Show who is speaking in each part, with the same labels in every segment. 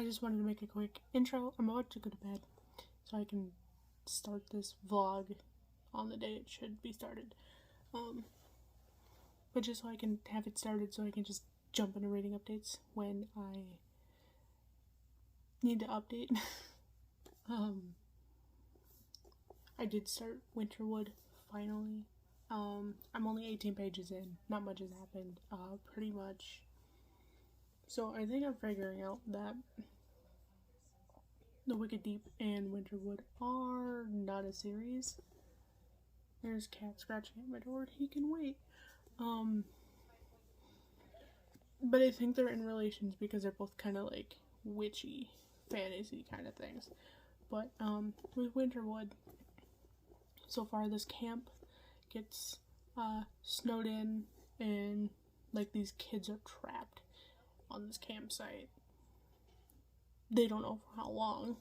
Speaker 1: just wanted to make a quick intro. I'm about to go to bed, so I can start this vlog on the day it should be started. But just so I can have it started, so I can just jump into reading updates when I need to update. I did start Winterwood, finally. I'm only 18 pages in. Not much has happened, pretty much. So I think I'm figuring out that The Wicked Deep and Winterwood are not a series. There's Cat scratching at my door. He can wait. But I think they're in relations because they're both kind of like witchy, fantasy kind of things. But with Winterwood, so far this camp gets snowed in, and like these kids are trapped on this campsite. They don't know for how long.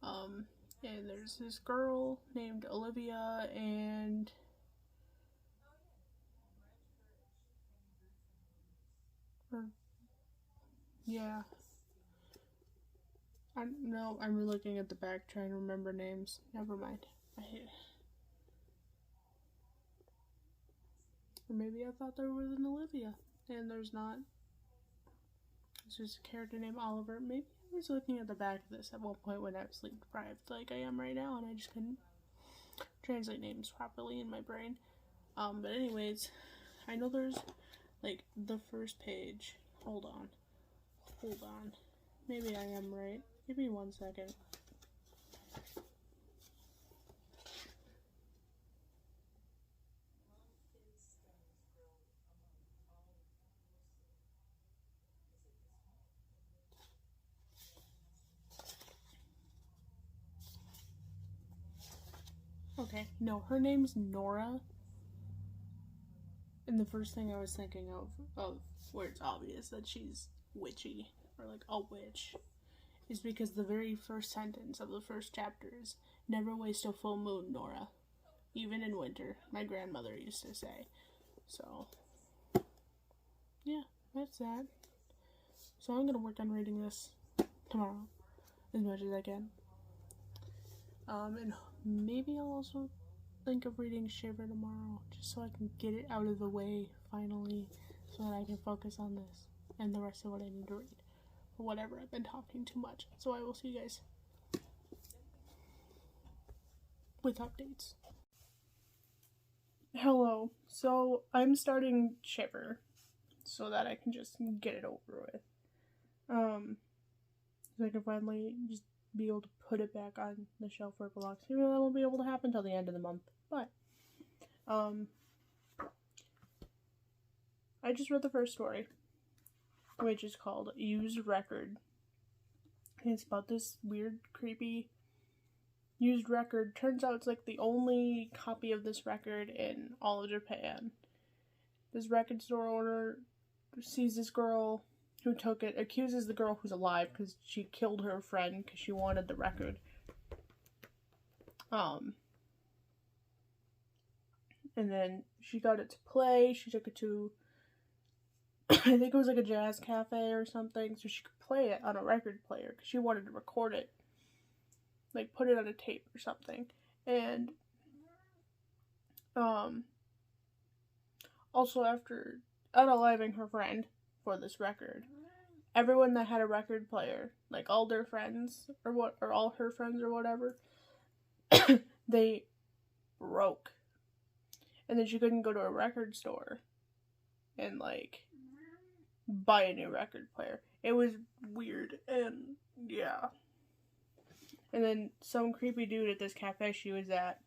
Speaker 1: And there's this girl named Olivia, and yeah. I'm looking at the back trying to remember names. Never mind. I hate it. Or maybe I thought there was an Olivia, and there's not. It's just a character named Oliver. Maybe I was looking at the back of this at one point when I was sleep deprived, like I am right now, and I just couldn't translate names properly in my brain. But anyways, I know there's, like, the first page. Hold on. Maybe I am right. Give me 1 second. Okay, no, her name's Nora. And the first thing I was thinking of where it's obvious that she's witchy, or like a witch, is because the very first sentence of the first chapter is, "Never waste a full moon, Nora. Even in winter," my grandmother used to say. So, yeah, that's that. So I'm gonna work on reading this tomorrow as much as I can. And maybe I'll also think of reading Shiver tomorrow, just so I can get it out of the way finally, so that I can focus on this and the rest of what I need to read. Or whatever, I've been talking too much. So I will see you guys with updates. Hello. So I'm starting Shiver so that I can just get it over with. So I can finally just be able to put it back on the shelf where it belongs. Even though that won't be able to happen until the end of the month. But, I just read the first story, which is called Used Record. And it's about this weird, creepy used record. Turns out it's like the only copy of this record in all of Japan. This record store owner sees this girl who took it, accuses the girl who's alive because she killed her friend because she wanted the record. And then she got it to play. She took it to, I think it was like a jazz cafe or something, so she could play it on a record player because she wanted to record it. Like, put it on a tape or something. And, also after unaliving her friend for this record, everyone that had a record player, like all their friends, or all her friends or whatever, they broke. And then she couldn't go to a record store and, like, buy a new record player. It was weird, and yeah. And then some creepy dude at this cafe she was at,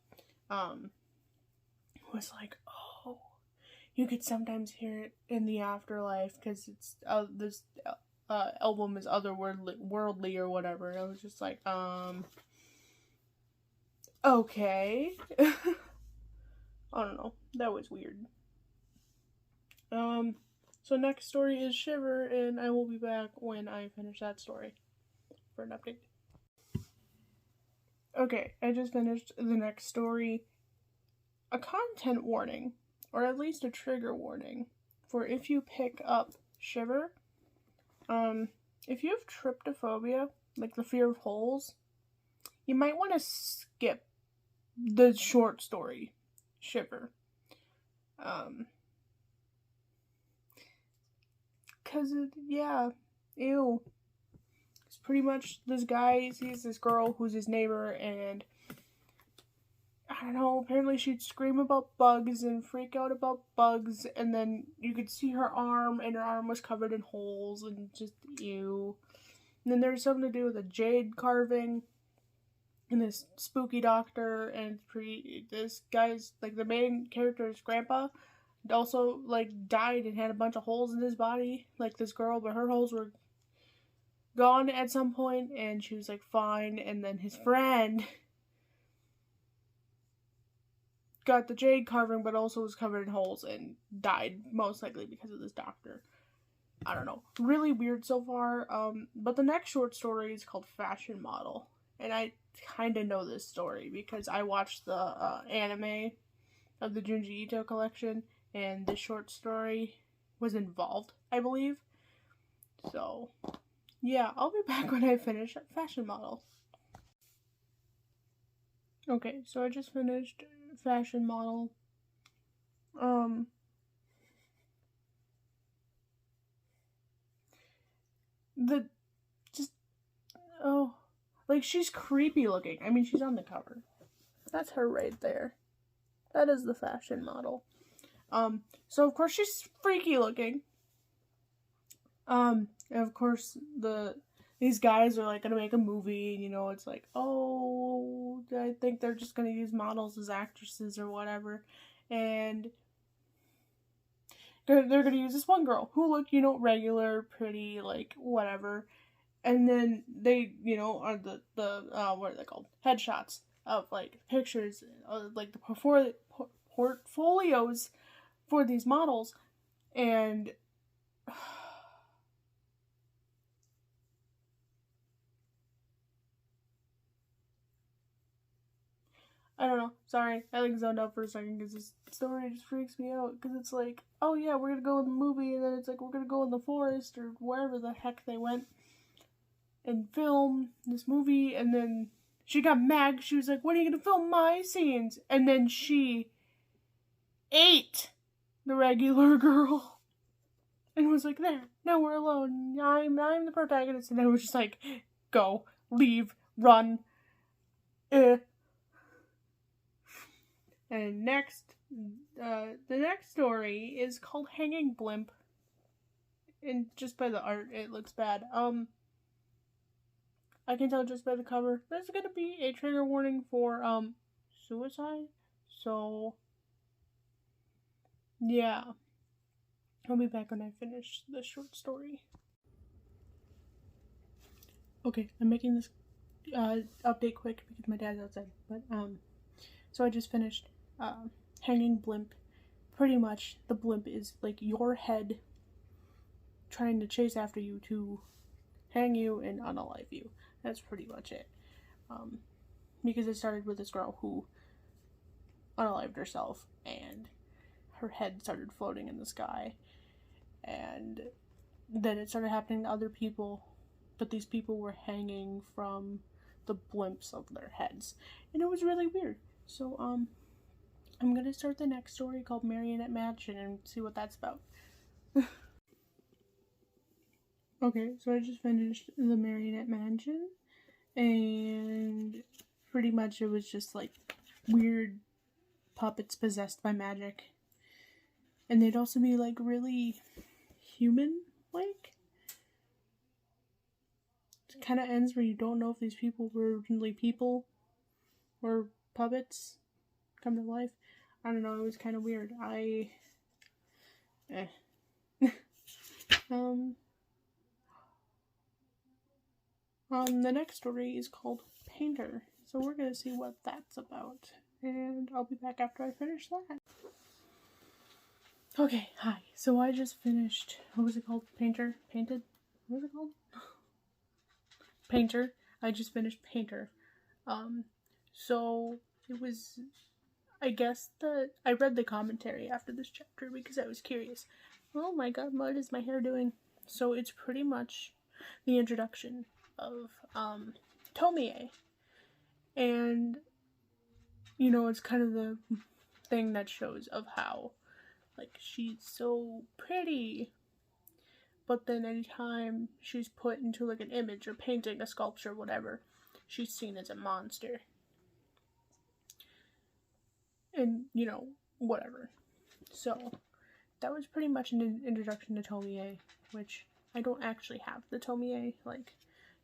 Speaker 1: was like, "Oh, you could sometimes hear it in the afterlife, because it's, this album is otherworldly or whatever." And I was just like, okay. I don't know. That was weird. So next story is Shiver, and I will be back when I finish that story for an update. Okay, I just finished the next story. A content warning, or at least a trigger warning, for if you pick up Shiver. if you have tryptophobia, like the fear of holes, you might want to skip the short story, Shiver. Cause ew. It's pretty much this guy sees this girl who's his neighbor, and I don't know, apparently she'd scream about bugs and freak out about bugs, and then you could see her arm, and her arm was covered in holes, and just ew. And then there's something to do with a jade carving, and this spooky doctor, and this guy's, like, the main character's grandpa also, like, died and had a bunch of holes in his body, like this girl, but her holes were gone at some point, and she was, like, fine, and then his friend got the jade carving, but also was covered in holes and died, most likely because of this doctor. I don't know. Really weird so far. But the next short story is called Fashion Model. And I kind of know this story because I watched the anime of the Junji Ito collection, and this short story was involved, I believe. So, yeah, I'll be back when I finish Fashion Model. Okay, so I just finished Fashion Model. Like, she's creepy looking. I mean, she's on the cover. That's her right there. That is the Fashion Model. So of course she's freaky looking. And of course these guys are like gonna make a movie, you know, it's like, oh, I think they're just gonna use models as actresses or whatever, and they're gonna use this one girl who looked, you know, regular, pretty, like, whatever, and then they, you know, are the what are they called? Headshots of, like, pictures, like, the portfolios for these models, and I don't know. Sorry, I like zoned out for a second because this story just freaks me out. Because it's like, oh yeah, we're gonna go in the movie, and then it's like we're gonna go in the forest or wherever the heck they went and film this movie. And then she got mad. She was like, "When are you gonna film my scenes?" And then she ate the regular girl and was like, "There, now we're alone. I'm the protagonist." And then it was just like, go, leave, run. And the next story is called Hanging Blimp. And just by the art, it looks bad. I can tell just by the cover. There's gonna be a trigger warning for, suicide. So, yeah. I'll be back when I finish the short story. Okay, I'm making this, update quick because my dad's outside. But, so I just finished Hanging Blimp. Pretty much, the blimp is like your head trying to chase after you to hang you and unalive you. That's pretty much it. Because it started with this girl who unalived herself, and her head started floating in the sky, and then it started happening to other people, but these people were hanging from the blimps of their heads, and it was really weird. So, I'm gonna start the next story called Marionette Mansion and see what that's about. Okay, so I just finished the Marionette Mansion, and pretty much it was just like weird puppets possessed by magic. And they'd also be like really human-like. It kind of ends where you don't know if these people were originally people or puppets come to life. I don't know, it was kind of weird. The next story is called Painter. So we're gonna see what that's about. And I'll be back after I finish that. Okay, hi. So I just finished, what was it called? Painter? Painted? What was it called? Painter. I just finished Painter. So it was, I guess I read the commentary after this chapter because I was curious. Oh my god, what is my hair doing? So it's pretty much the introduction of Tomie. And, you know, it's kind of the thing that shows of how, like, she's so pretty, but then anytime she's put into, like, an image or painting, a sculpture, whatever, she's seen as a monster. And, you know, whatever. So, that was pretty much an introduction to Tomie, which I don't actually have the Tomie, like,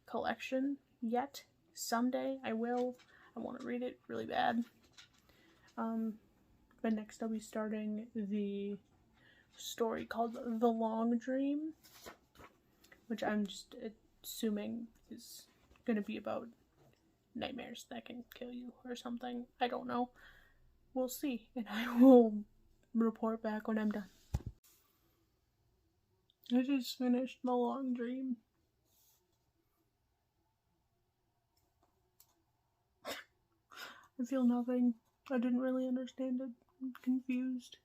Speaker 1: collection yet. Someday I will. I want to read it really bad. But next I'll be starting the story called The Long Dream, which I'm just assuming is going to be about nightmares that can kill you or something. I don't know. We'll see, and I will report back when I'm done. I just finished The Long Dream. I feel nothing. I didn't really understand it. I'm confused.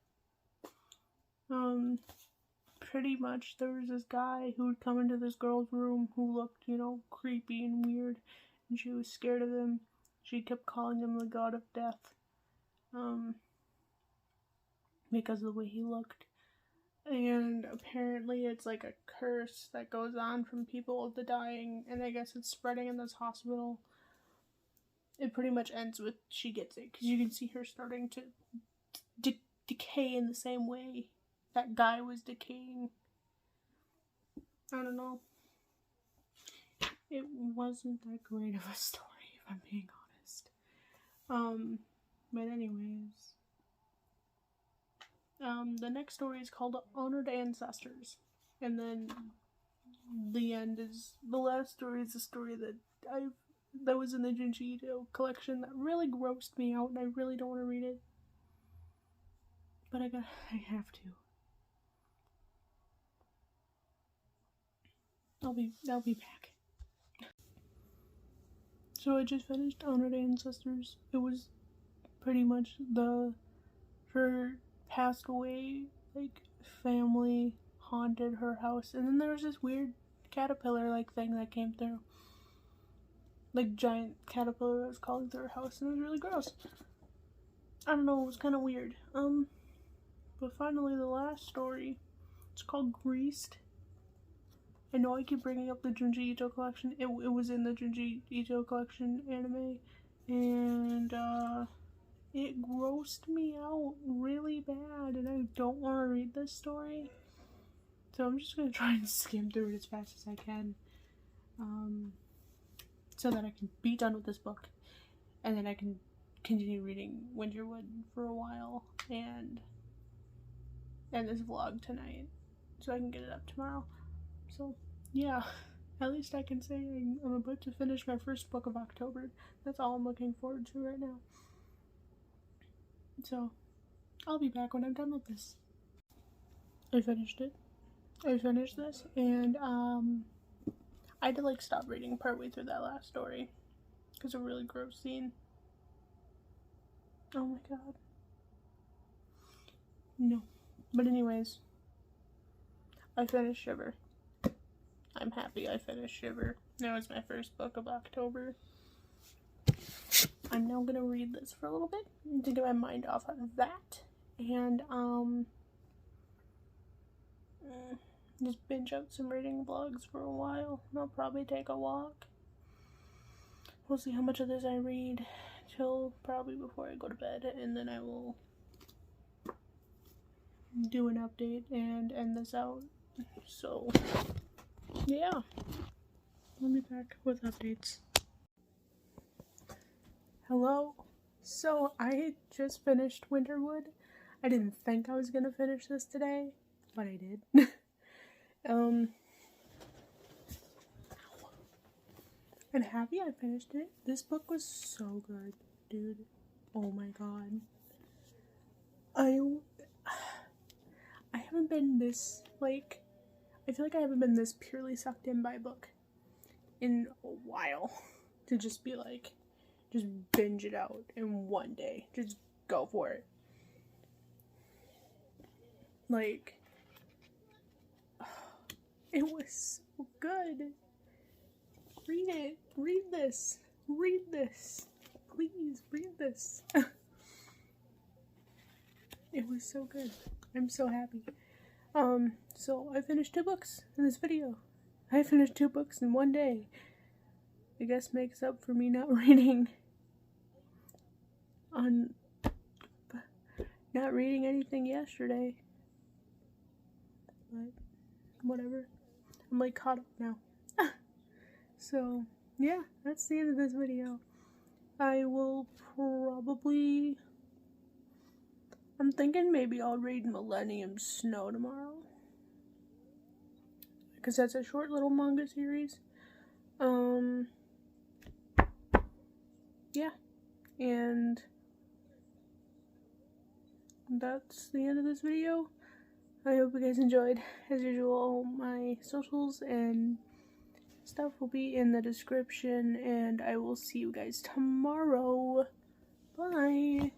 Speaker 1: Pretty much there was this guy who would come into this girl's room who looked, you know, creepy and weird, and she was scared of him. She kept calling him the god of death, because of the way he looked. And apparently it's like a curse that goes on from people to dying, and I guess it's spreading in this hospital. It pretty much ends with she gets it, because you can see her starting to decay in the same way that guy was decaying. I don't know. It wasn't that great of a story, if I'm being honest. But anyways, the next story is called Honored Ancestors, and then the end is, the last story is a story that was in the Junji Ito collection that really grossed me out, and I really don't want to read it. But I have to. I'll be back. So I just finished Honored Ancestors. It was pretty much her passed away, like, family haunted her house, and then there was this weird caterpillar-like thing that came through. Like, giant caterpillar that was crawling through her house, and it was really gross. I don't know, it was kind of weird. But finally, the last story, it's called Greased. I know I keep bringing up the Junji Ito collection. It was in the Junji Ito collection anime, and it grossed me out really bad, and I don't want to read this story. So I'm just gonna try and skim through it as fast as I can, so that I can be done with this book, and then I can continue reading Winterwood for a while, and end this vlog tonight, so I can get it up tomorrow. So, yeah, at least I can say I'm about to finish my first book of October. That's all I'm looking forward to right now. So, I'll be back when I'm done with this. I finished it. I finished this, and, I had to, like, stop reading partway through that last story, because of a really gross scene. Oh my god. No. But anyways, I finished Shiver. I'm happy I finished Shiver. That was my first book of October. I'm now gonna read this for a little bit to get my mind off of that. And, just binge out some reading vlogs for a while. And I'll probably take a walk. We'll see how much of this I read till probably before I go to bed, and then I will do an update and end this out. So, yeah. I'll be back with updates. Hello. So, I just finished Winterwood. I didn't think I was gonna finish this today, but I did. I'm happy I finished it. This book was so good, dude. Oh my god. I haven't been this, like, I feel like I haven't been this purely sucked in by a book in a while. To just be like, just binge it out in one day. Just go for it. Like, it was so good. Read it. Read this. Read this. Please read this. It was so good. I'm so happy. So I finished 2 books in this video. I finished 2 books in one day. I guess makes up for me not reading anything yesterday. But whatever. I'm like caught up now. So yeah, that's the end of this video. I will probably, I'm thinking maybe I'll read Millennium Snow tomorrow, because that's a short little manga series. Yeah, and that's the end of this video. I hope you guys enjoyed. As usual, my socials and stuff will be in the description, and I will see you guys tomorrow. Bye!